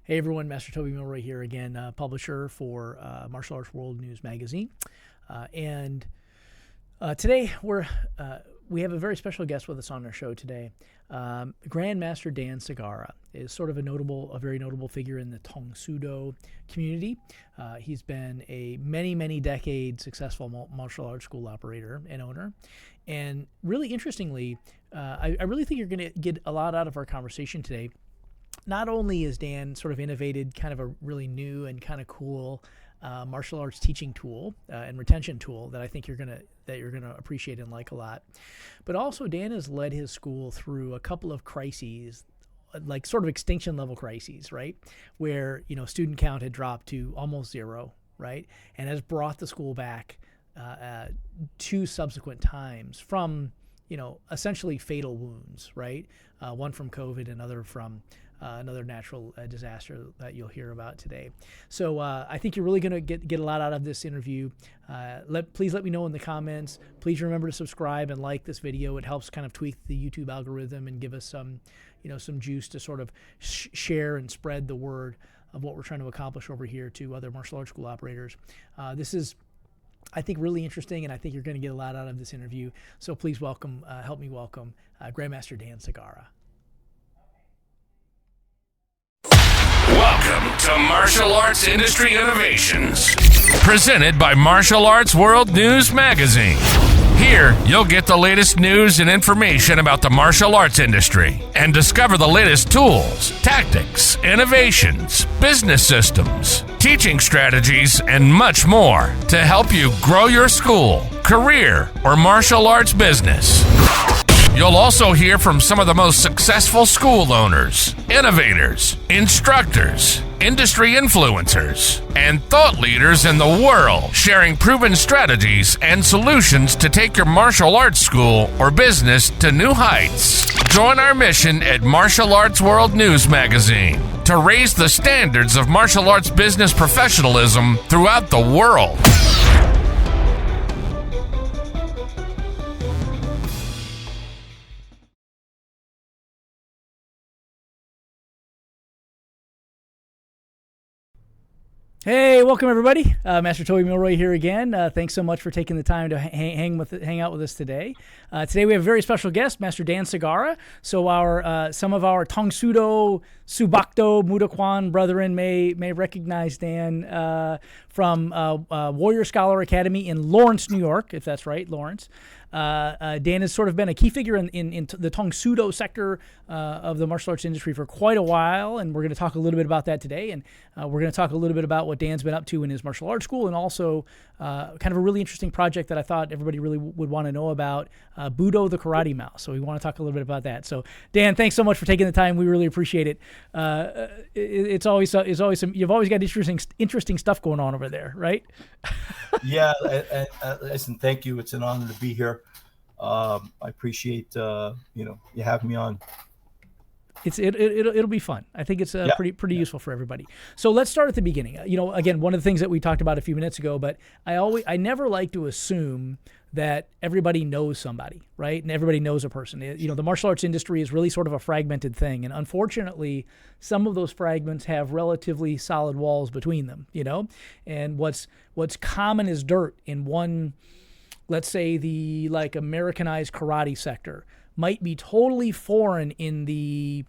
Hey everyone, Master Toby Milroy here again, publisher for Martial Arts World News Magazine. And today we have a very special guest with us on our show today. Grandmaster Dan Segarra is sort of a very notable figure in the Tong Sudo community. He's been a many decade successful martial arts school operator and owner. And really interestingly, I really think you're going to get a lot out of our conversation today. Not only is Dan sort of innovated kind of a really new and kind of cool martial arts teaching tool and retention tool that I think you're gonna appreciate and like a lot, but also Dan has led his school through a couple of crises, like sort of extinction level crises, right? Where student count had dropped to almost zero, right, and has brought the school back two subsequent times from essentially fatal wounds, right? One from COVID, another from another natural disaster that you'll hear about today. So I think you're really going to get a lot out of this interview. Please let me know in the comments. Please remember to subscribe and like this video. It helps kind of tweak the YouTube algorithm and give us some juice to sort of share and spread the word of what we're trying to accomplish over here to other martial arts school operators. This is, I think, really interesting, and I think you're going to get a lot out of this interview. So please help me welcome Grandmaster Dan Segarra. Welcome to Martial Arts Industry Innovations, presented by Martial Arts World News Magazine. Here, you'll get the latest news and information about the martial arts industry and discover the latest tools, tactics, innovations, business systems, teaching strategies, and much more to help you grow your school, career, or martial arts business. You'll also hear from some of the most successful school owners, innovators, instructors, industry influencers, and thought leaders in the world, sharing proven strategies and solutions to take your martial arts school or business to new heights. Join our mission at Martial Arts World News Magazine to raise the standards of martial arts business professionalism throughout the world. Hey, welcome everybody. Master Toby Milroy here again. Thanks so much for taking the time to hang out with us today. Today we have a very special guest, Master Dan Segarra. So some of our Tong Sudo, Subakdo, Mudokwan brethren may recognize Dan from Warrior Scholar Academy in Lawrence, New York, if that's right, Lawrence. Dan has sort of been a key figure in the Tong Sudo sector of the martial arts industry for quite a while, and we're going to talk a little bit about that today, and we're going to talk a little bit about what Dan's been up to in his martial arts school, and also kind of a really interesting project that I thought everybody really would want to know about, Budo the Karate Mouse. So we want to talk a little bit about that. So Dan, thanks so much for taking the time. We really appreciate it. You've always got interesting stuff going on over there, right? Yeah, listen, thank you. It's an honor to be here. I appreciate you having me on. It'll be fun. I think it's pretty useful for everybody. So let's start at the beginning. Again, one of the things that we talked about a few minutes ago, but I never like to assume that everybody knows somebody, right? And everybody knows a person. The martial arts industry is really sort of a fragmented thing, and unfortunately, some of those fragments have relatively solid walls between them. And what's common as dirt in one, let's say the Americanized karate sector, might be totally foreign in the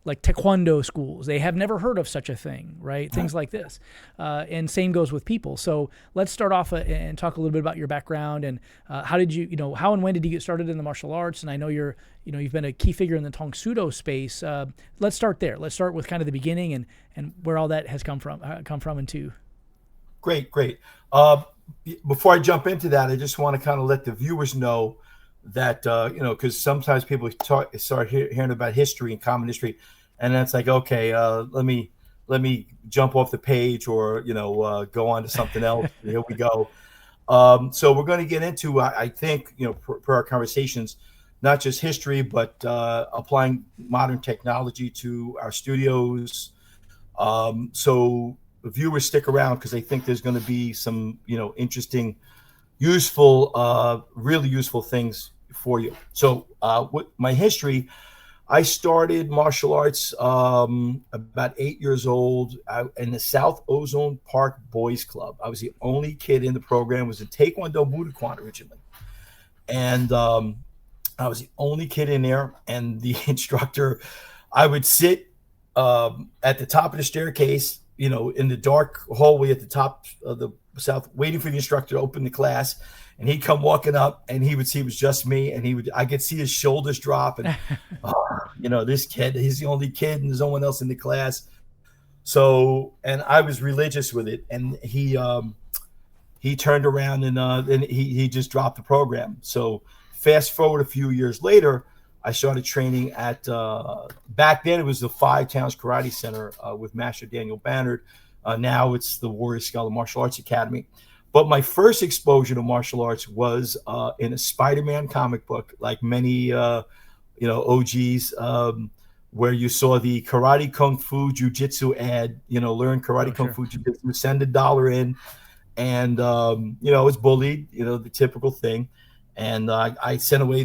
taekwondo schools. They have never heard of such a thing, right? Things like this. And same goes with people. So let's start off and talk a little bit about your background and how and when did you get started in the martial arts? And I know you've been a key figure in the Tong Sudo space. Let's start there. Let's start with kind of the beginning and where all that has come from and to. Great. Before I jump into that, I just want to kind of let the viewers know that because sometimes people start hearing about history and common history, and that's like, okay, let me jump off the page or go on to something else. Here we go. So we're going to get into, I think, per our conversations, not just history, but applying modern technology to our studios. So the viewers stick around because I think there's going to be some interesting, useful, really useful things for you. So with my history, I started martial arts about 8 years old in the South Ozone Park Boys Club. I was the only kid in the program. It was a Taekwondo Budo originally. And I was the only kid in there. And the instructor, I would sit at the top of the staircase, in the dark hallway at the top of the South, waiting for the instructor to open the class. And he'd come walking up, and he would see it was just me, and I could see his shoulders drop, and this kid, he's the only kid, and there's no one else in the class. So, and I was religious with it, and he turned around and he just dropped the program. So, fast forward a few years later, I started training at back then it was the Five Towns Karate Center with Master Daniel Bannard. Now it's the Warrior Scholar Martial Arts Academy. But my first exposure to martial arts was in a Spider-Man comic book, like many, OGs, where you saw the karate, kung fu, jiu-jitsu ad, learn karate, kung fu, jiu-jitsu, send $1 in. And, it's bullied, the typical thing. And I sent away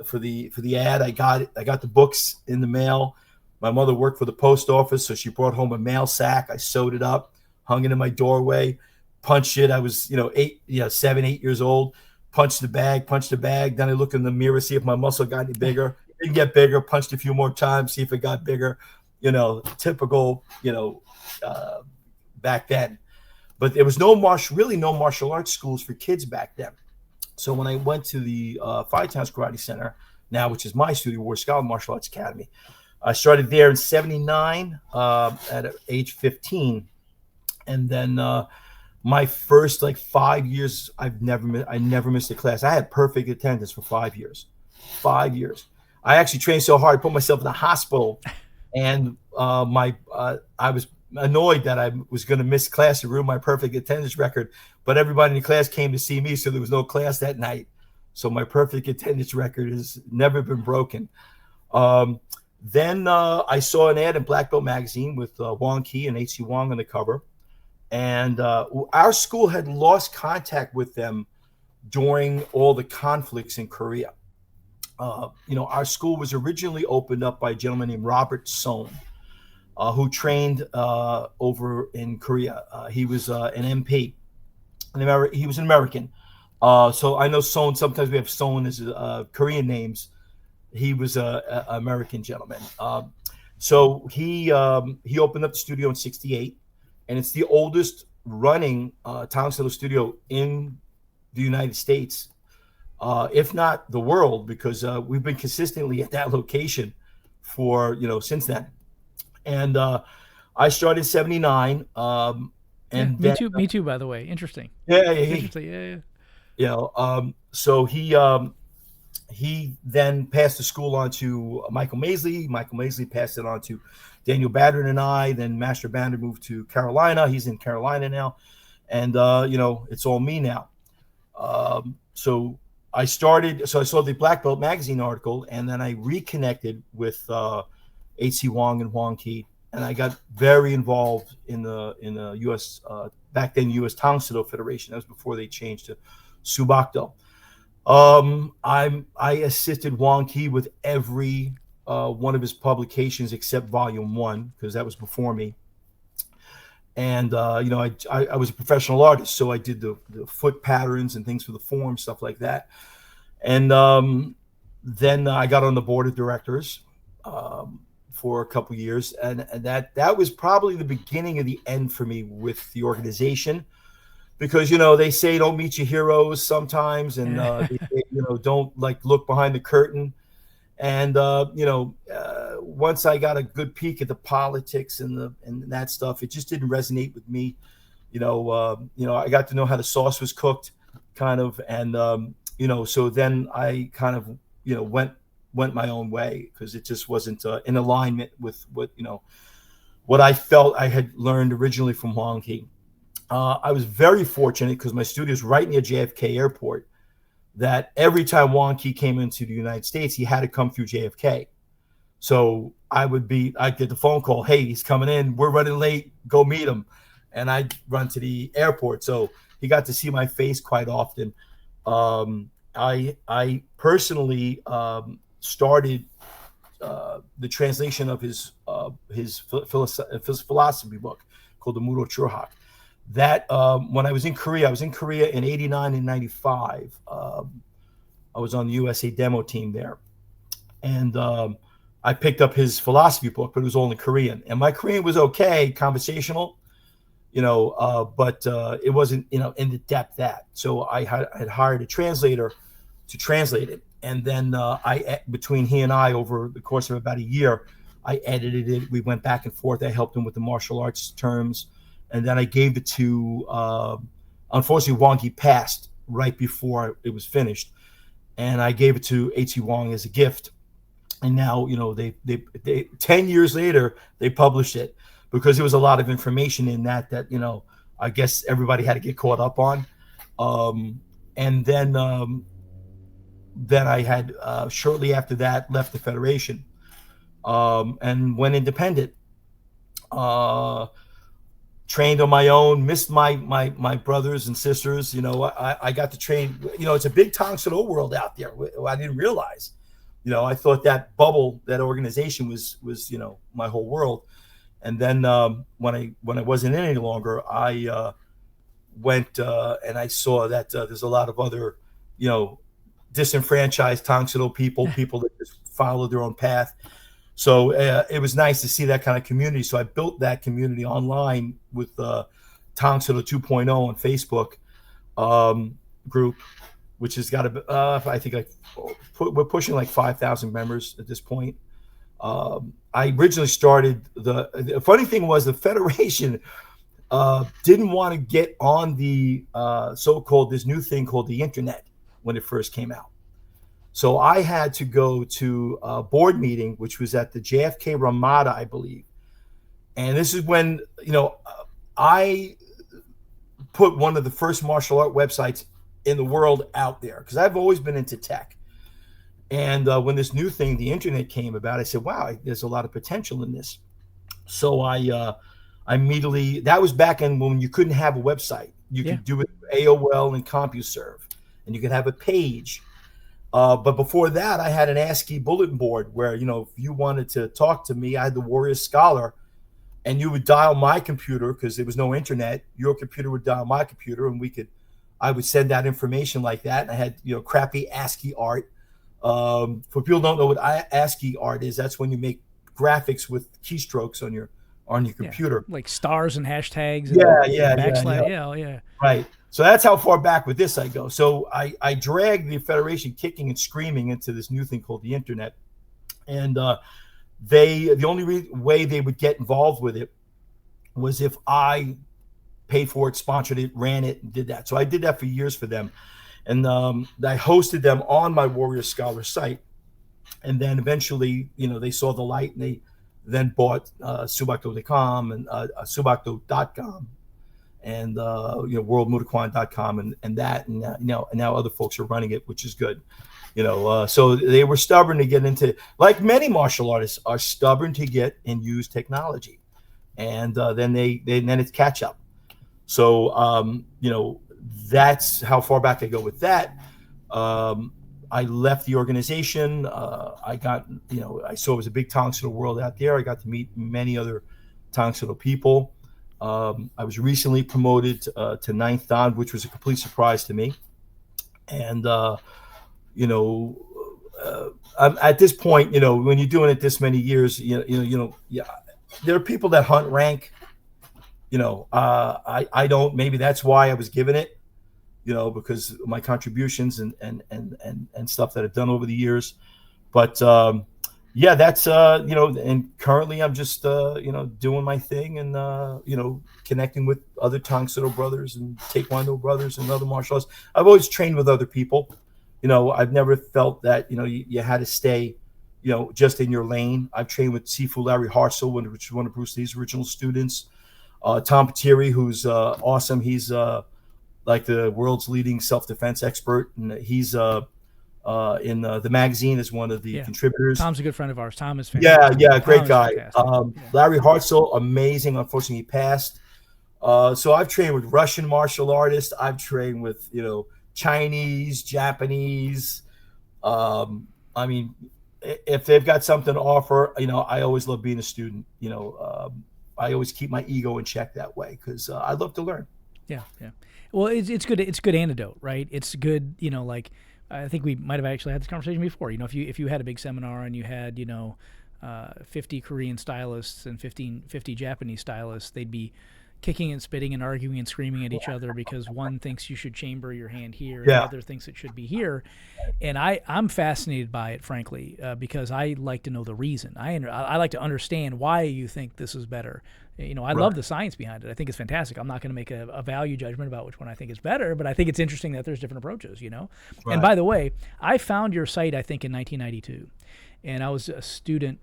for the ad. I got the books in the mail. My mother worked for the post office, so she brought home a mail sack. I sewed it up, hung it in my doorway. Punched it. I was, 7, 8 years old. Punched the bag. Then I look in the mirror, see if my muscle got any bigger. Didn't get bigger. Punched a few more times, see if it got bigger. Typical, back then. But there was no martial arts schools for kids back then. So when I went to the Five Towns Karate Center, now which is my studio, Warrior Scholar Martial Arts Academy, I started there in '79 at age 15, and then. My first 5 years, I never missed a class. I had perfect attendance for 5 years. 5 years. I actually trained so hard, I put myself in the hospital, and I was annoyed that I was going to miss class and ruin my perfect attendance record. But everybody in the class came to see me, so there was no class that night. So my perfect attendance record has never been broken. Then I saw an ad in Black Belt magazine with Wong Ki and H.C. Wong on the cover. And our school had lost contact with them during all the conflicts in Korea. Our school was originally opened up by a gentleman named Robert Sohn, who trained over in Korea. He was an MP. He was an American. So I know Sohn, sometimes we have Sohn as Korean names. He was an American gentleman. So he opened up the studio in '68. And it's the oldest running Tom Silo studio in the United States, if not the world, because we've been consistently at that location for, since then. And I started '79. And me too, by the way. Interesting. Yeah. Interesting. Yeah. So he then passed the school on to Michael Maisley. Michael Maisley passed it on to Daniel Bannard and I. Then Master Bannard moved to Carolina. He's in Carolina now. And, it's all me now. So I saw the Black Belt magazine article, and then I reconnected with H.C. Wong and Wong Ki. And I got very involved in the U.S., back then U.S. Tang Soo Do Federation. That was before they changed to Subakdo. I assisted Wong Ki with every one of his publications except Volume 1, because that was before me. And I was a professional artist, so I did the foot patterns and things for the form, stuff like that. And then I got on the board of directors for a couple years, and that was probably the beginning of the end for me with the organization. Because, they say don't meet your heroes sometimes, and they say, don't look behind the curtain. And once I got a good peek at the politics and that stuff, it just didn't resonate with me. I got to know how the sauce was cooked, kind of, and so then I kind of went my own way, because it just wasn't in alignment with what I felt I had learned originally from Wong Ki. I was very fortunate, because my studio is right near JFK Airport, that every time Wong Ki came into the United States, he had to come through JFK. So I'd get the phone call, hey, he's coming in, we're running late, go meet him. And I'd run to the airport. So he got to see my face quite often. I personally started the translation of his philosophy book called the Budo Churhak. That when I was in Korea in '89 and '95. I was on the USA demo team there, and I picked up his philosophy book, but it was all in Korean, and my Korean was okay, conversational, but it wasn't, in the depth that. So I had hired a translator to translate it, and then between he and I, over the course of about a year, I edited it. We went back and forth. I helped him with the martial arts terms, and then I gave it to. Unfortunately, Wang Yi passed right before it was finished, and I gave it to H.C. Wang as a gift. And now, they 10 years later, they published it because there was a lot of information in that, I guess everybody had to get caught up on. And then I had, shortly after that, left the Federation and went independent. Trained on my own, missed my brothers and sisters. I got to train. It's a big Tang Soo Do world out there. I didn't realize. I thought that bubble, that organization was my whole world. And then when I wasn't in any longer, I went and I saw that there's a lot of other, disenfranchised Tang Soo Do people that just follow their own path. So it was nice to see that kind of community. So I built that community online with Tang Soo Do 2.0 on Facebook group, which has got I think we're pushing like 5,000 members at this point. I originally started the funny thing was the Federation didn't want to get on the so-called this new thing called the internet when it first came out. So I had to go to a board meeting, which was at the JFK Ramada, I believe. And this is when, I put one of the first martial art websites in the world out there, because I've always been into tech. And when this new thing, the internet, came about, I said, wow, there's a lot of potential in this. So I immediately, that was back in when you couldn't have a website. You could do it AOL and CompuServe, and you could have a page. But before that, I had an ASCII bulletin board where, if you wanted to talk to me, I had the Warrior Scholar, and you would dial my computer because there was no internet. Your computer would dial my computer, and I would send out information like that. And I had, crappy ASCII art. For people who don't know what ASCII art is, that's when you make graphics with keystrokes on your computer, like stars and hashtags. And backslash. Yeah. Right. So that's how far back with this I go. So I dragged the Federation kicking and screaming into this new thing called the internet. And the only way they would get involved with it was if I paid for it, sponsored it, ran it, and did that. So I did that for years for them. And I hosted them on my Warrior Scholar site. And then eventually, they saw the light, and they then bought subakdo.com and subakdo.com. And worldmudokan.com and that, and now other folks are running it, which is good. So they were stubborn to get into, like many martial artists are stubborn to get and use technology, and then it's catch up. So that's how far back I go with that. I left the organization. I got, I saw it was a big Tang Soo Do world out there. I got to meet many other Tang Soo Do people. I was recently promoted to ninth Dan, which was a complete surprise to me. And, I'm at this point, when you're doing it this many years, there are people that hunt rank. I don't. Maybe that's why I was given it, because of my contributions and stuff that I've done over the years. But that's and currently I'm just doing my thing and connecting with other Tang Soo Do brothers and Taekwondo brothers and other martial arts. I've always trained with other people. I've never felt that you had to stay just in your lane. I've trained with Sifu Larry Hartzell, which is one of Bruce Lee's original students. Tom Patiri, who's awesome. He's like the world's leading self-defense expert, and he's in the magazine as one of the contributors. Tom's a good friend of ours. Tom is fantastic. Yeah, great guy. Larry Hartzell, amazing. Unfortunately, he passed. So I've trained with Russian martial artists. I've trained with Chinese, Japanese. if they've got something to offer, I always love being a student. I always keep my ego in check that way because I love to learn. Yeah, yeah. Well, it's good. It's good antidote, right? It's good. Like I think we might have actually had this conversation before. If you had a big seminar and you had 50 Korean stylists and 50 Japanese stylists, they'd be kicking and spitting and arguing and screaming at each other because one thinks you should chamber your hand here and the other thinks it should be here. And I'm fascinated by it, frankly, because I like to know the reason. I like to understand why you think this is better. I love the science behind it. I think it's fantastic. I'm not going to make a value judgment about which one I think is better, but I think it's interesting that there's different approaches, Right. And by the way, I found your site, I think, in 1992. And I was a student,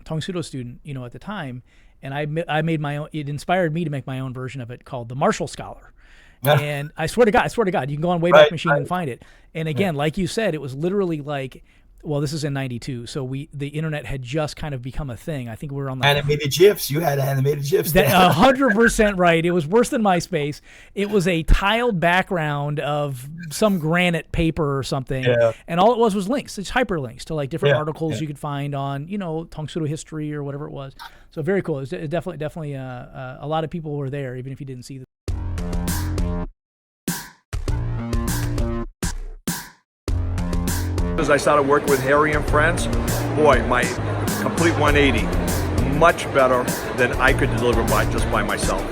Tongsudo student, at the time. And I made my own. It inspired me to make my own version of it called the Marshall Scholar. And I swear to God, you can go on Wayback Machine and find it. And again, like you said, it was literally like, well, this is in '92, so the internet had just kind of become a thing. I think we were on the animated GIFs. You had animated GIFs. 100% right. It was worse than MySpace. It was a tiled background of some granite paper or something, and all it was links. It's hyperlinks to like different articles you could find on Tongsudo history or whatever it was. So very cool. It was definitely a lot of people were there, even if you didn't see them. As I started working with Harry and Friends, boy, my complete 180, much better than I could deliver just by myself.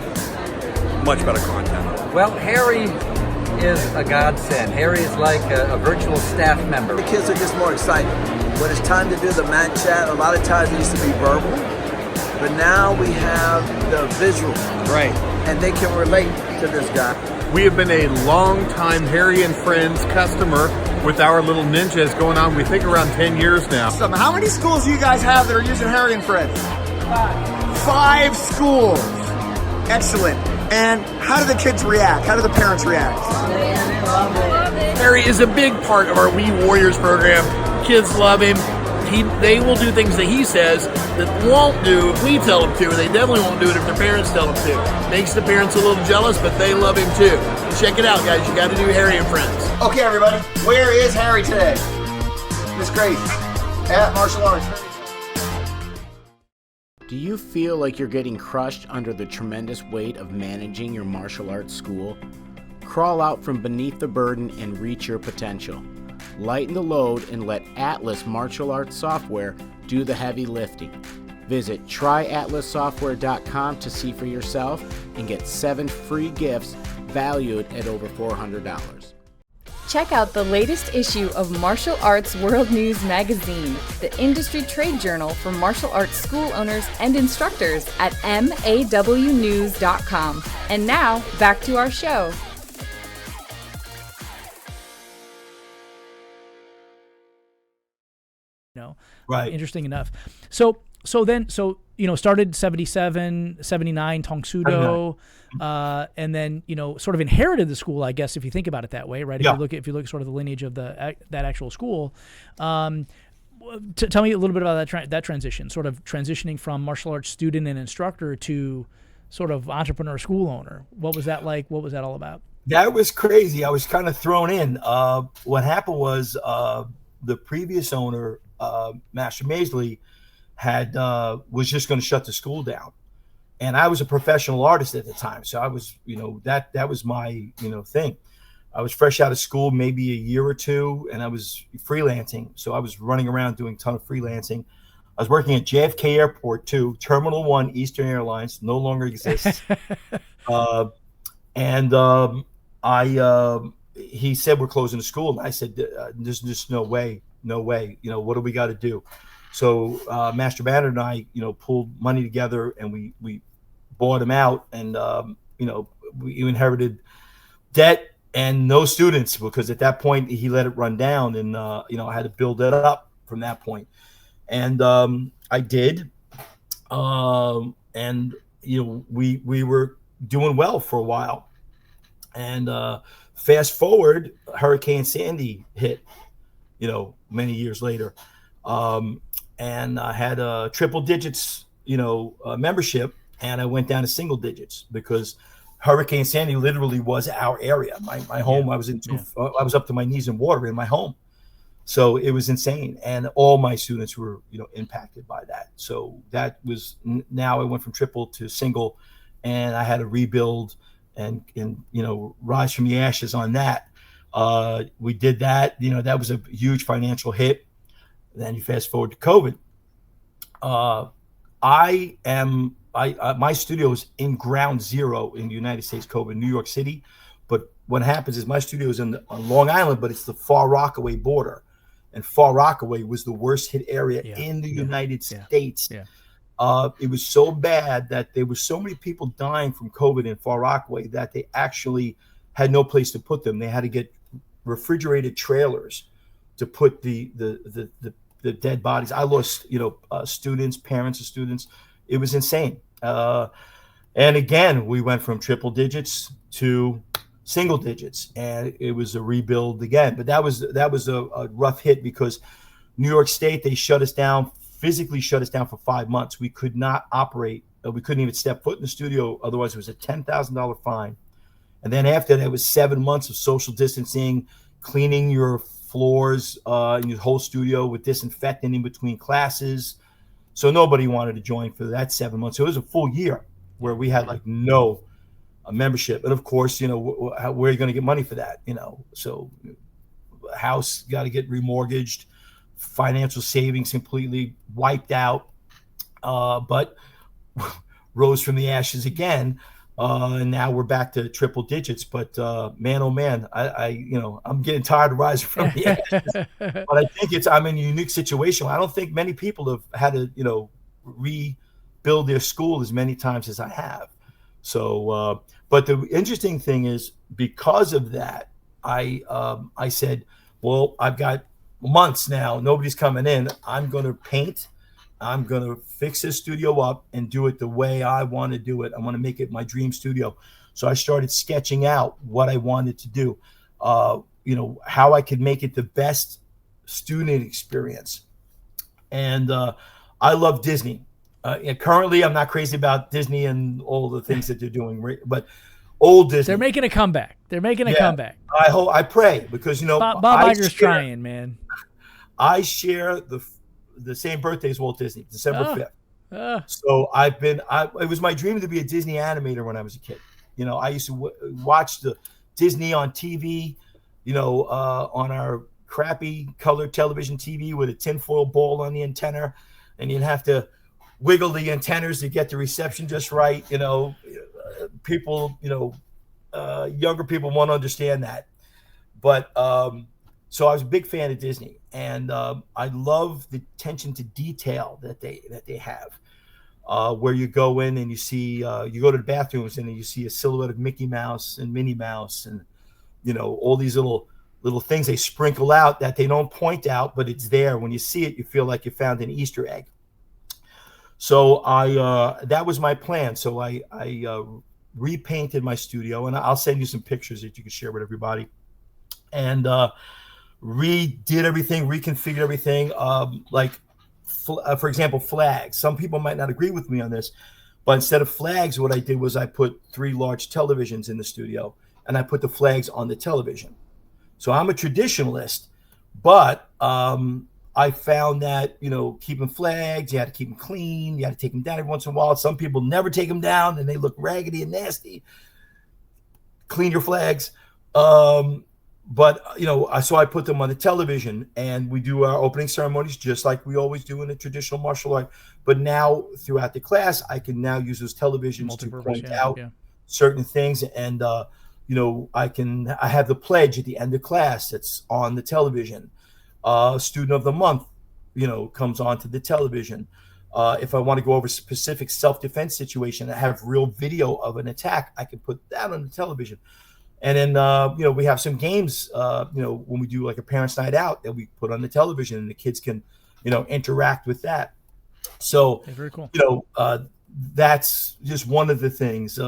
Much better content. Well, Harry is a godsend. Harry is like a virtual staff member. The kids are just more excited. When it's time to do the mat chat, a lot of times it used to be verbal, but now we have the visual. Right. And they can relate to this guy. We have been a long-time Harry and Friends customer with our little ninjas going on, we think, around 10 years now. How many schools do you guys have that are using Harry and Friends? 5 schools. Excellent. And how do the kids react? How do the parents react? They love it. Harry is a big part of our We Warriors program. Kids love him. They will do things that he says that won't do if we tell them to, and they definitely won't do it if their parents tell them to. Makes the parents a little jealous, but they love him too. Check it out, guys. You got to do Harry and Friends. Okay, everybody. Where is Harry today? It's great. At Martial Arts. Do you feel like you're getting crushed under the tremendous weight of managing your martial arts school? Crawl out from beneath the burden and reach your potential. Lighten the load and let Atlas Martial Arts Software do the heavy lifting. Visit tryatlassoftware.com to see for yourself and get 7 free gifts valued at over $400. Check out the latest issue of Martial Arts World News Magazine, the industry trade journal for martial arts school owners and instructors at mawnews.com. And now, back to our show. Right. Interesting enough. So started 77, 79 Tongsudo, and then sort of inherited the school, I guess, if you think about it that way, right? If you look sort of the lineage of that actual school. Tell me a little bit about that transition, sort of transitioning from martial arts student and instructor to sort of entrepreneur school owner. What was that like? What was that all about? That was crazy. I was kind of thrown in. What happened was the previous owner, Master Maisley, was just going to shut the school down, and I was a professional artist at the time, so I was, that was my, thing. I was fresh out of school, maybe a year or two, and I was freelancing, so I was running around doing a ton of freelancing. I was working at JFK Airport too, Terminal 1, Eastern Airlines, no longer exists. He said, we're closing the school, and I said, there's just no way. What do we got to do? So Master Banner and I, pulled money together, and we bought him out, and we inherited debt and no students, because at that point he let it run down, and I had to build it up from that point, and I did, and we were doing well for a while, and fast forward, Hurricane Sandy hit, many years later. And I had triple digits, membership, and I went down to single digits because Hurricane Sandy literally was our area. My home, I was up to my knees in water in my home. So it was insane, and all my students were, impacted by that. So that was now I went from triple to single, and I had to rebuild and rise from the ashes on that. We did that. That was a huge financial hit. Then you fast forward to COVID. My studio is in ground zero in the United States, COVID, New York City. But what happens is my studio is on Long Island, but it's the Far Rockaway border. And Far Rockaway was the worst hit area in the United States. Yeah. It was so bad that there were so many people dying from COVID in Far Rockaway that they actually had no place to put them. They had to get refrigerated trailers to put the dead bodies. I lost, students, parents of students. It was insane. And again, we went from triple digits to single digits, and it was a rebuild again. But that was a rough hit because New York State, they physically shut us down for 5 months. We could not operate. We couldn't even step foot in the studio. Otherwise, it was a $10,000 fine. And then after that, it was 7 months of social distancing, cleaning your floors in your whole studio with disinfectant in between classes. So nobody wanted to join for that 7 months. So it was a full year where we had no membership. And of course, where are you going to get money for that? So house got to get remortgaged, financial savings completely wiped out, but rose from the ashes again. And now we're back to triple digits, but man, oh man, I'm getting tired of rising from the ashes. But I think I'm in a unique situation. I don't think many people have had to, rebuild their school as many times as I have. So, but the interesting thing is, because of that, I said, well, I've got months now, nobody's coming in. I'm going to paint. I'm going to fix this studio up and do it the way I want to do it. I want to make it my dream studio. So I started sketching out what I wanted to do, how I could make it the best student experience. And I love Disney. Currently, I'm not crazy about Disney and all the things that they're doing, but old Disney. They're making a comeback. Comeback. I pray, because, Bob Iger's trying, man. I share the same birthday as Walt Disney, December 5th. So it was my dream to be a Disney animator when I was a kid. I used to watch the Disney on TV, on our crappy color television TV with a tinfoil ball on the antenna, and you'd have to wiggle the antennas to get the reception just right. People, younger people won't understand that. But so I was a big fan of Disney, and I love the attention to detail that they have, where you go in and you see, you go to the bathrooms and you see a silhouette of Mickey Mouse and Minnie Mouse, and all these little things they sprinkle out that they don't point out, but it's there. When you see it, you feel like you found an Easter egg. So that was my plan. So I repainted my studio, and I'll send you some pictures that you can share with everybody. And redid everything, reconfigured everything. For example, flags. Some people might not agree with me on this, but instead of flags, what I did was I put 3 large televisions in the studio, and I put the flags on the television. So I'm a traditionalist, but I found that, keeping flags, you had to keep them clean. You had to take them down every once in a while. Some people never take them down, and they look raggedy and nasty. Clean your flags. But, so I put them on the television, and we do our opening ceremonies just like we always do in a traditional martial art. But now throughout the class, I can now use those televisions to point out certain things. And, I have the pledge at the end of class that's on the television. Student of the month, comes onto the television. If I want to go over a specific self-defense situation, I have real video of an attack, I can put that on the television. And then, we have some games, when we do like a parents' night out, that we put on the television, and the kids can, interact with that. So, very cool. That's just one of the things.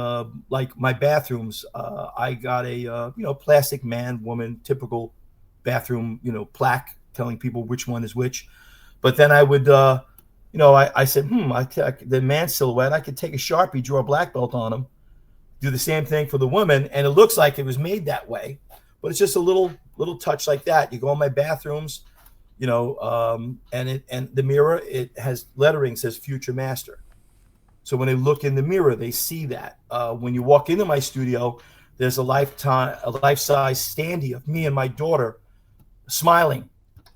Like my bathrooms, I got a, plastic man, woman, typical bathroom, plaque telling people which one is which. But then I would, I said, the man silhouette, I could take a Sharpie, draw a black belt on him, do the same thing for the woman, and it looks like it was made that way, but it's just a little touch like that. You go in my bathrooms, and the mirror, it has lettering says future master. So when they look in the mirror, they see that. When you walk into my studio, there's a life-size standee of me and my daughter smiling.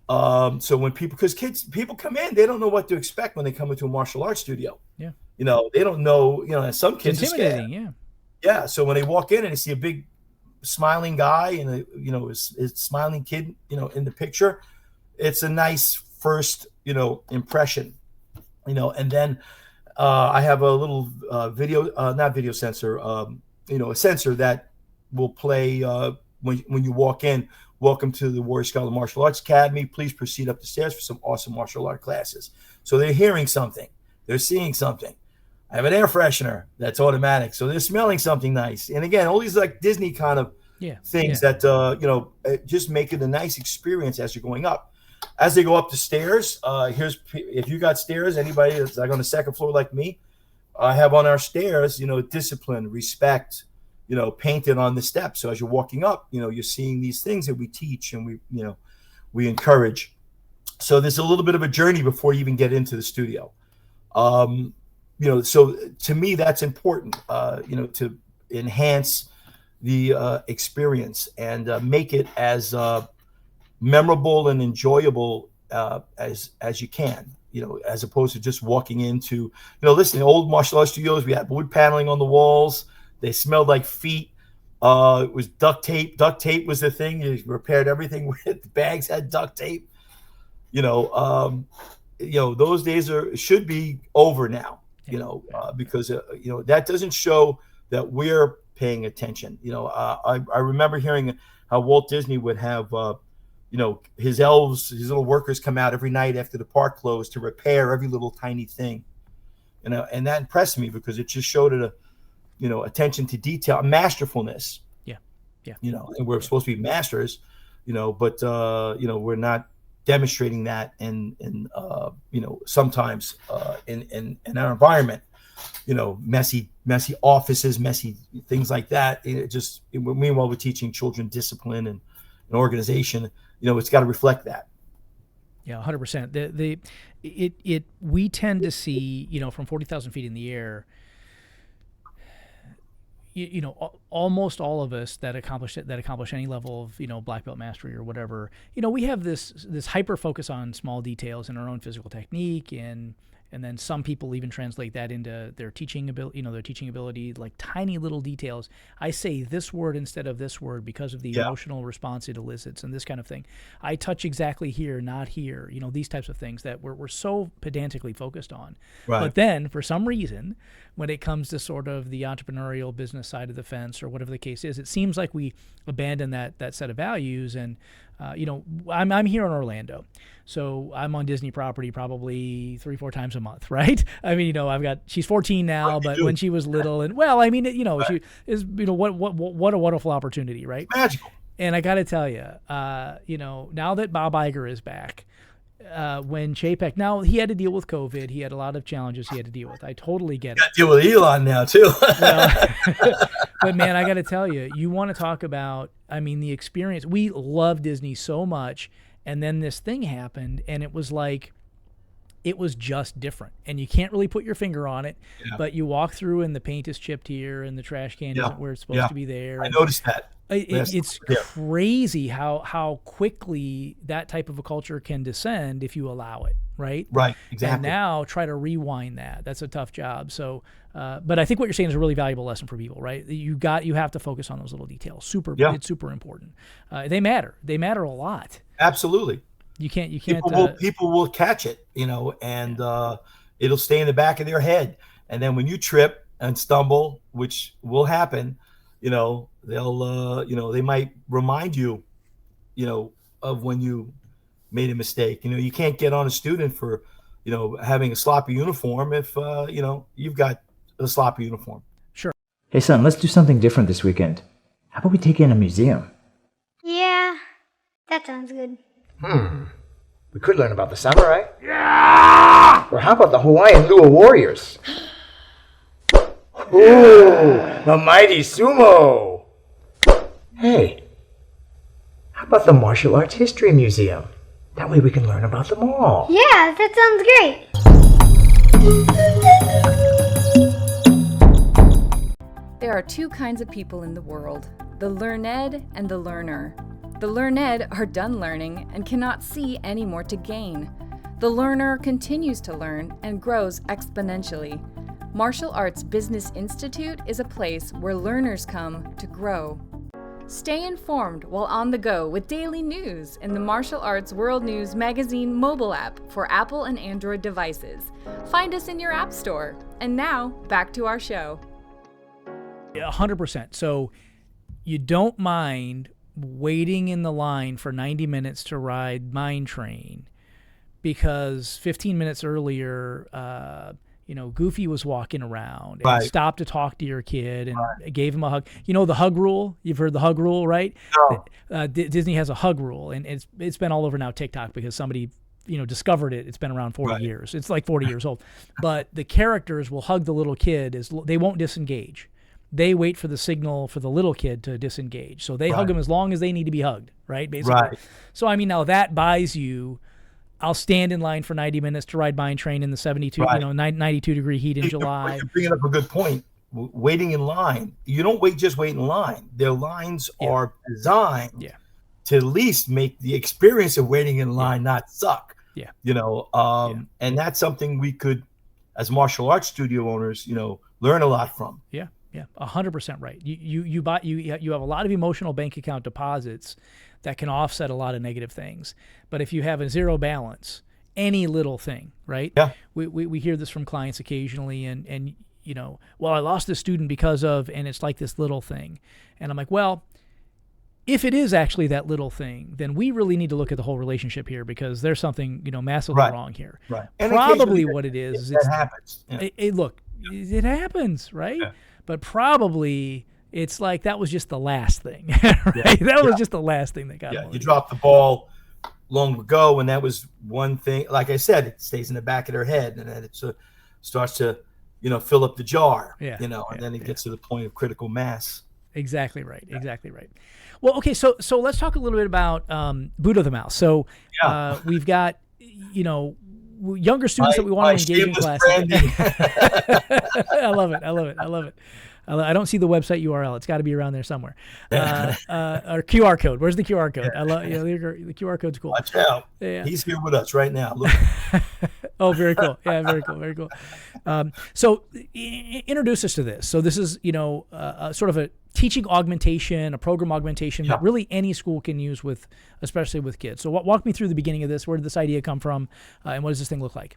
So when people come in, they don't know what to expect when they come into a martial arts studio. Yeah. They don't know, and some kids are scared. Intimidating, Yeah. So when they walk in and they see a big smiling guy and his smiling kid, in the picture, it's a nice first, impression, and then I have a little not video sensor, a sensor that will play when you walk in. Welcome to the Warrior Scholar Martial Arts Academy. Please proceed up the stairs for some awesome martial art classes. So they're hearing something. They're seeing something. I have an air freshener that's automatic. So they're smelling something nice. And again, all these like Disney kind of things that, just make it a nice experience as you're going up. As they go up the stairs, if you got stairs, anybody that's like on the second floor like me, I have on our stairs, discipline, respect, painted on the steps. So as you're walking up, you're seeing these things that we teach and we encourage. So there's a little bit of a journey before you even get into the studio. So to me, that's important, to enhance the experience and make it as memorable and enjoyable as you can, as opposed to just walking into, listen, old martial arts studios, we had wood paneling on the walls. They smelled like feet. It was duct tape. Duct tape was the thing. You repaired everything with the bags had duct tape. Those days should be over now. Because that doesn't show that we're paying attention. I remember hearing how Walt Disney would have his elves, his little workers come out every night after the park closed to repair every little tiny thing. And that impressed me because it just showed it attention to detail, masterfulness. Yeah. And we're supposed to be masters, but we're not demonstrating that in sometimes in our environment, messy offices, messy things like that. Meanwhile, we're teaching children discipline and organization. It's got to reflect that. Yeah, 100%. We tend to see, from 40,000 feet in the air, almost all of us that accomplish any level of, black belt mastery or whatever, we have this hyper focus on small details in our own physical technique, and then some people even translate that into their teaching ability, like tiny little details. I say this word instead of this word because of the emotional response it elicits and this kind of thing. I touch exactly here, not here, these types of things that we're so pedantically focused on. Right. But then for some reason, when it comes to sort of the entrepreneurial business side of the fence or whatever the case is, it seems like we abandon that set of values. And, I'm here in Orlando. So I'm on Disney property probably 3-4 times a month, right? I mean, she's 14 now, but when she was little, and she is, what a wonderful opportunity, right? Magical. And I got to tell you, now that Bob Iger is back, when Chapek, now he had to deal with COVID, he had a lot of challenges he had to deal with. I totally get it. Got to deal with Elon now too. But man, I got to tell you, you want to talk about, the experience. We love Disney so much. And then this thing happened, and it was like, it was just different. And you can't really put your finger on it, but you walk through and the paint is chipped here and the trash can isn't where it's supposed to be there. I noticed that. It's crazy how quickly that type of a culture can descend if you allow it, right? Right, exactly. And now try to rewind that. That's a tough job. So, but I think what you're saying is a really valuable lesson for people, right? You have to focus on those little details. It's super important. They matter. They matter a lot. Absolutely. You can't. People will catch it, and it'll stay in the back of their head. And then when you trip and stumble, which will happen, they'll, they might remind you, of when you made a mistake. You can't get on a student for, having a sloppy uniform if, you've got a sloppy uniform. Sure. Hey son, let's do something different this weekend. How about we take in a museum? Yeah, that sounds good. We could learn about the samurai. Yeah! Or how about the Hawaiian Lua warriors? Ooh, the mighty sumo! Hey, how about the Martial Arts History Museum? That way we can learn about them all. Yeah, that sounds great. There are two kinds of people in the world, the learned and the learner. The learned are done learning and cannot see any more to gain. The learner continues to learn and grows exponentially. Martial Arts Business Institute is a place where learners come to grow. Stay informed while on the go with daily news in the Martial Arts World News Magazine mobile app for Apple and Android devices. Find us in your app store. And now, back to our show. 100%. So you don't mind waiting in the line for 90 minutes to ride Mine Train because 15 minutes earlier, Goofy was walking around and stopped to talk to your kid and gave him a hug. You know the hug rule? You've heard the hug rule, right? No. Disney has a hug rule, and it's been all over now TikTok because somebody discovered it. It's been around 40 years. It's like 40 years old. But the characters will hug the little kid. They won't disengage. They wait for the signal for the little kid to disengage. So they hug him as long as they need to be hugged, right? Basically. Right. So, I mean, now that buys you, I'll stand in line for 90 minutes to ride Mine Train in the 72, 92 degree heat in July. You're bringing up a good point. Waiting in line. You don't wait in line. Their lines are designed to at least make the experience of waiting in line not suck. Yeah. And that's something we could, as martial arts studio owners, learn a lot from. Yeah. Yeah, 100% right. You have a lot of emotional bank account deposits that can offset a lot of negative things. But if you have a zero balance, any little thing, right? Yeah. We hear this from clients occasionally, and well, I lost this student because of, and it's like this little thing, and I'm like, well, if it is actually that little thing, then we really need to look at the whole relationship here because there's something massively wrong here. Right. And probably what it is, that happens. Yeah. Look, it happens, right? Yeah. But probably it's like that was just the last thing, right? That was just the last thing that got him. You dropped the ball long ago, and that was one thing. Like I said, it stays in the back of their head, and then it starts to, fill up the jar, and then it gets to the point of critical mass. Exactly right. Exactly right. Well, okay, so let's talk a little bit about Budo the Mouse. So we've got, younger students that we want to engage in class. I love it. I don't see the website URL. It's got to be around there somewhere. Or QR code. Where's the QR code? I love the QR code's cool. Watch out. Yeah. He's here with us right now. Look. Oh, very cool. Yeah, very cool. Very cool. So introduce us to this. So this is, sort of a teaching augmentation, a program augmentation that really any school can use especially with kids. So walk me through the beginning of this. Where did this idea come from? And what does this thing look like?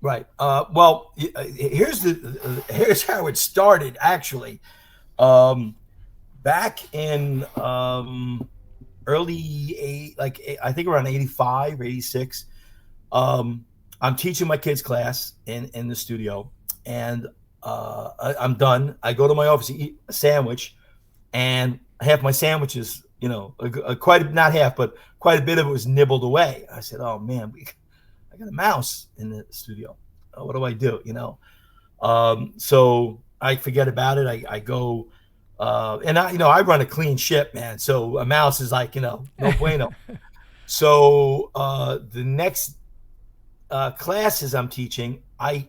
Right. Well, here's how it started. Actually, back in I think around 85, 86. I'm teaching my kids' class in the studio, and I'm done. I go to my office to eat a sandwich, and half my sandwiches, not half, but quite a bit of it was nibbled away. I said, "Oh man, I got a mouse in the studio. What do I do?" So I forget about it. I go, and I run a clean ship, man. So a mouse is like, no bueno. So the next classes I'm teaching, I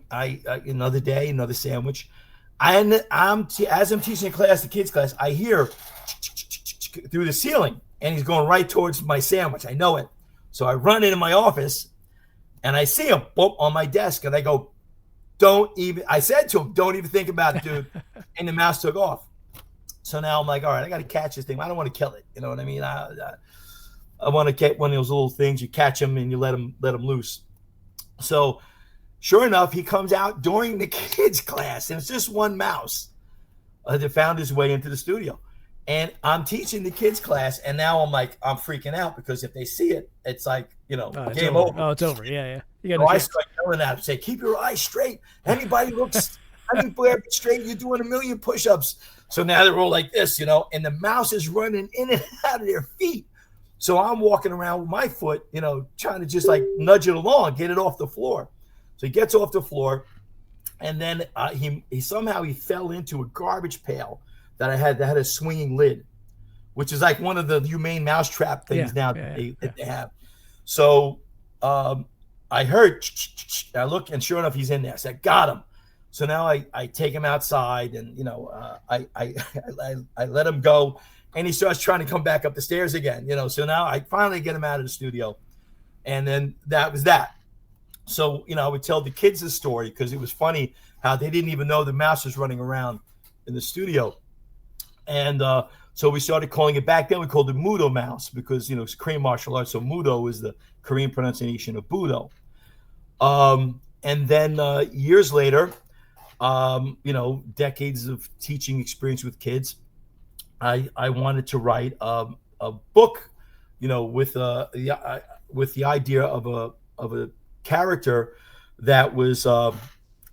another day, another sandwich. As I'm teaching the kids class, I hear through the ceiling, and he's going right towards my sandwich. I know it. So I run into my office, and I see him on my desk, and I go, I said to him, don't even think about it, dude. And the mouse took off. So now I'm like, all right, I got to catch this thing. I don't want to kill it. You know what I mean? I want to get one of those little things. You catch them and you let them loose. So sure enough, he comes out during the kids' class, and it's just one mouse that found his way into the studio. And I'm teaching the kids' class, and now I'm freaking out because if they see it, it's like, game over. Oh, it's over. Yeah. So I start yelling at him, say, keep your eyes straight. Anybody looks straight, you're doing 1,000,000 push-ups. So now they're all like this, and the mouse is running in and out of their feet. So I'm walking around with my foot, trying to just like nudge it along, get it off the floor. So he gets off the floor, and then he somehow fell into a garbage pail that had a swinging lid, which is like one of the humane mousetrap things that they have. So I heard, I look, and sure enough, he's in there. I said, got him. So now I take him outside, and I let him go, and he starts trying to come back up the stairs again. So now I finally get him out of the studio, and then that was that. So I would tell the kids the story because it was funny how they didn't even know the mouse was running around in the studio, and so we started calling it, back then we called it Budo mouse because it's Korean martial arts. So Budo is the Korean pronunciation of Budo. And then years later, decades of teaching experience with kids, I wanted to write a book, with the idea of a character that was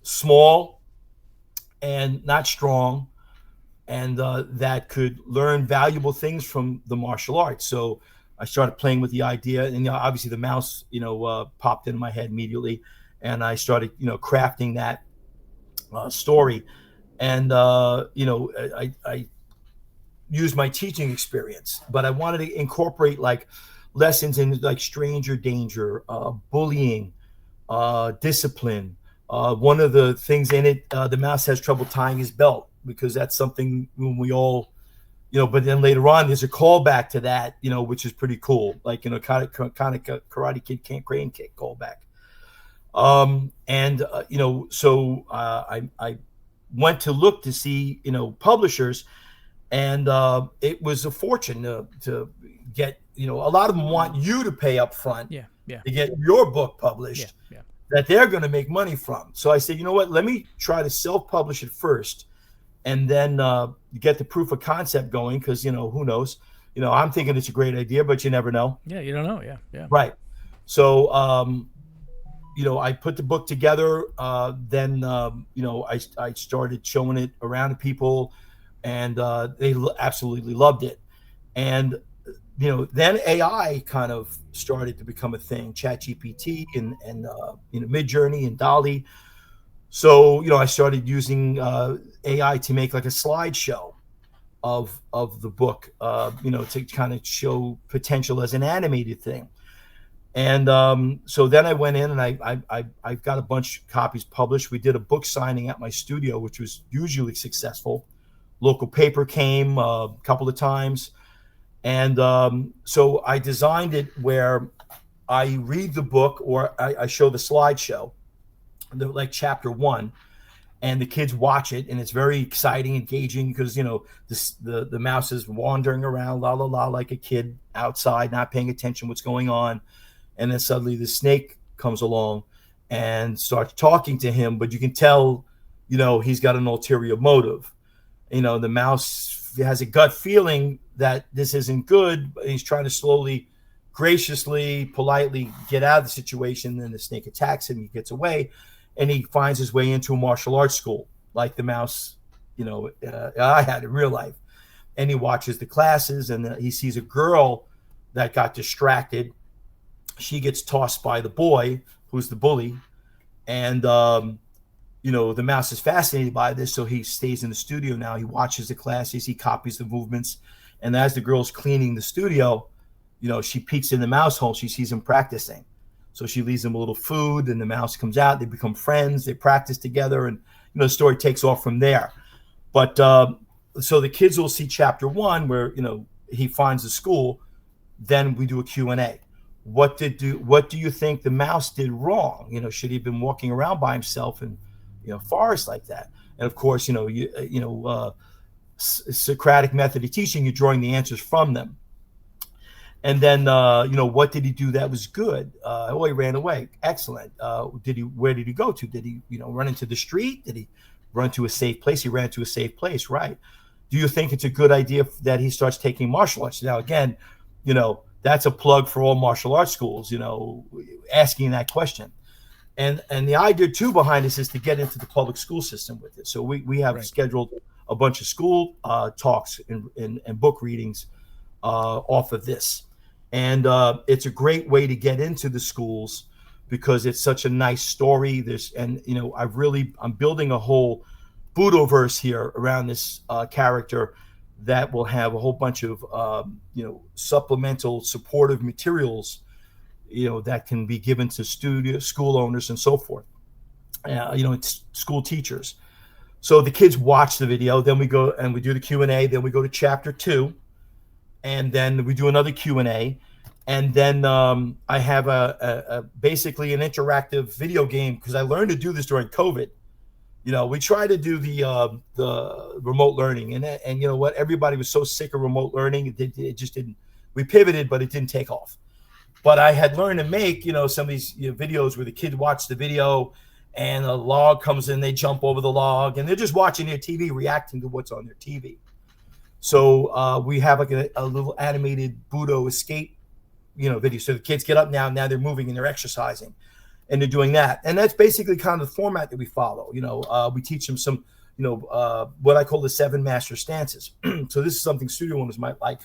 small and not strong, and that could learn valuable things from the martial arts. So I started playing with the idea, and obviously the mouse, popped into my head immediately, and I started, crafting that story. And I used my teaching experience, but I wanted to incorporate like lessons in like stranger danger, bullying, discipline. One of the things in it, the mouse has trouble tying his belt because that's something when we all, but then later on there's a callback to that, which is pretty cool. Like, kind of Karate Kid crane kick callback. So I went to look to see, publishers, and it was a fortune to get, a lot of them want you to pay up front to get your book published that they're going to make money from. So I said, you know what, let me try to self-publish it first, and then get the proof of concept going, because, who knows, I'm thinking it's a great idea, but you never know. Yeah, you don't know. Yeah. Right. So, I put the book together. Then, I started showing it around to people, and they absolutely loved it. And, then AI kind of started to become a thing, ChatGPT and Midjourney and Dolly. So, I started using AI to make like a slideshow of the book, to kind of show potential as an animated thing. And so then I went in and I got a bunch of copies published. We did a book signing at my studio, which was usually successful. Local paper came a couple of times. And so I designed it where I read the book, or I show the slideshow, like chapter 1, and the kids watch it, and it's very exciting, engaging, because the mouse is wandering around, la la la, like a kid outside, not paying attention what's going on. And then suddenly the snake comes along and starts talking to him, but you can tell, he's got an ulterior motive. The mouse has a gut feeling that this isn't good, but he's trying to slowly, graciously, politely get out of the situation. Then the snake attacks him, he gets away, and he finds his way into a martial arts school, like the mouse, I had in real life. And he watches the classes, and he sees a girl that got distracted. She gets tossed by the boy, who's the bully. And, the mouse is fascinated by this, so he stays in the studio now. He watches the classes, he copies the movements. And as the girl's cleaning the studio, she peeks in the mouse hole. She sees him practicing. So she leaves him a little food, and the mouse comes out. They become friends. They practice together, and, the story takes off from there. But so the kids will see chapter 1 where, he finds the school. Then we do a Q&A. What do you think the mouse did wrong? Should he have been walking around by himself in, forest like that? And of course, Socratic method of teaching, you're drawing the answers from them. And then, what did he do that was good? He ran away. Excellent. Where did he go to? Did he, run into the street? Did he run to a safe place? He ran to a safe place, right? Do you think it's a good idea that he starts taking martial arts? Now, again, that's a plug for all martial arts schools, asking that question. And the idea too behind this is to get into the public school system with it. So we have scheduled a bunch of school talks and book readings off of this. And it's a great way to get into the schools because it's such a nice story. I'm building a whole Budo-verse here around this character that will have a whole bunch of supplemental supportive materials that can be given to school owners and so forth. It's school teachers. So the kids watch the video, then we go and we do the Q&A, then we go to chapter 2, and then we do another Q&A, and then I have a basically an interactive video game, because I learned to do this during COVID. We tried to do the remote learning, and you know what? Everybody was so sick of remote learning, it just didn't. We pivoted, but it didn't take off. But I had learned to make some of these videos where the kid watch the video, and a log comes in, they jump over the log, and they're just watching their TV, reacting to what's on their TV. So we have like a little animated Budo escape, video. So the kids get up now they're moving and they're exercising, and they're doing that. And that's basically kind of the format that we follow. We teach them some, what I call the 7 master stances. So this is something studio owners might like.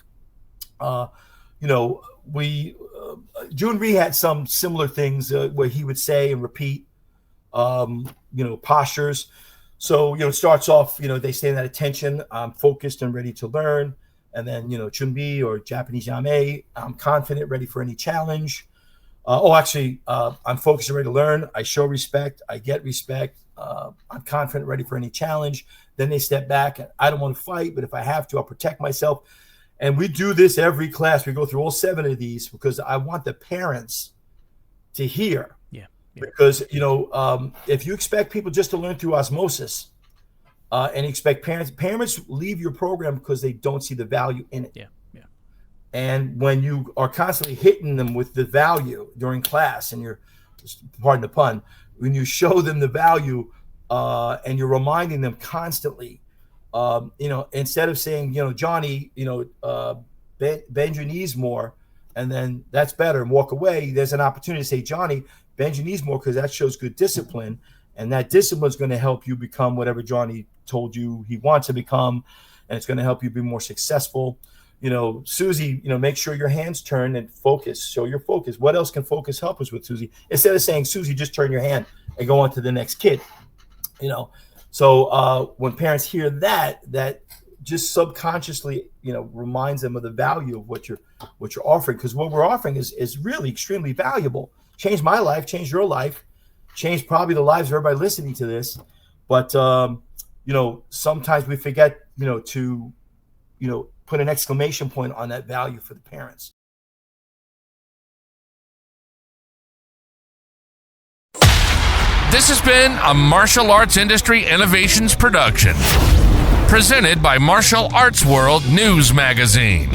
June Ree had some similar things where he would say and repeat, postures. So, it starts off, they stand at attention, I'm focused and ready to learn. And then, Chunbi or Japanese Yame, I'm confident, ready for any challenge. I'm focused and ready to learn. I show respect. I get respect. I'm confident, ready for any challenge. Then they step back. I don't want to fight, but if I have to, I'll protect myself. And we do this every class. We go through all 7 of these because I want the parents to hear. Yeah. Because, if you expect people just to learn through osmosis, and you expect parents leave your program because they don't see the value in it. Yeah. And when you are constantly hitting them with the value during class, and you're, pardon the pun, when you show them the value, and you're reminding them constantly, instead of saying, Johnny, bend your knees more, and then that's better, and walk away, there's an opportunity to say, Johnny, bend your knees more, because that shows good discipline, and that discipline is going to help you become whatever Johnny told you he wants to become, and it's going to help you be more successful. Susie, make sure your hands turn and focus. Show your focus. What else can focus help us with, Susie? Instead of saying, Susie, just turn your hand and go on to the next kid. So when parents hear that just subconsciously, reminds them of the value of what you're offering, because what we're offering is really extremely valuable. Changed my life, changed your life, changed probably the lives of everybody listening to this. But sometimes we forget, to put an exclamation point on that value for the parents. This has been a Martial Arts Industry Innovations production, presented by Martial Arts World News Magazine.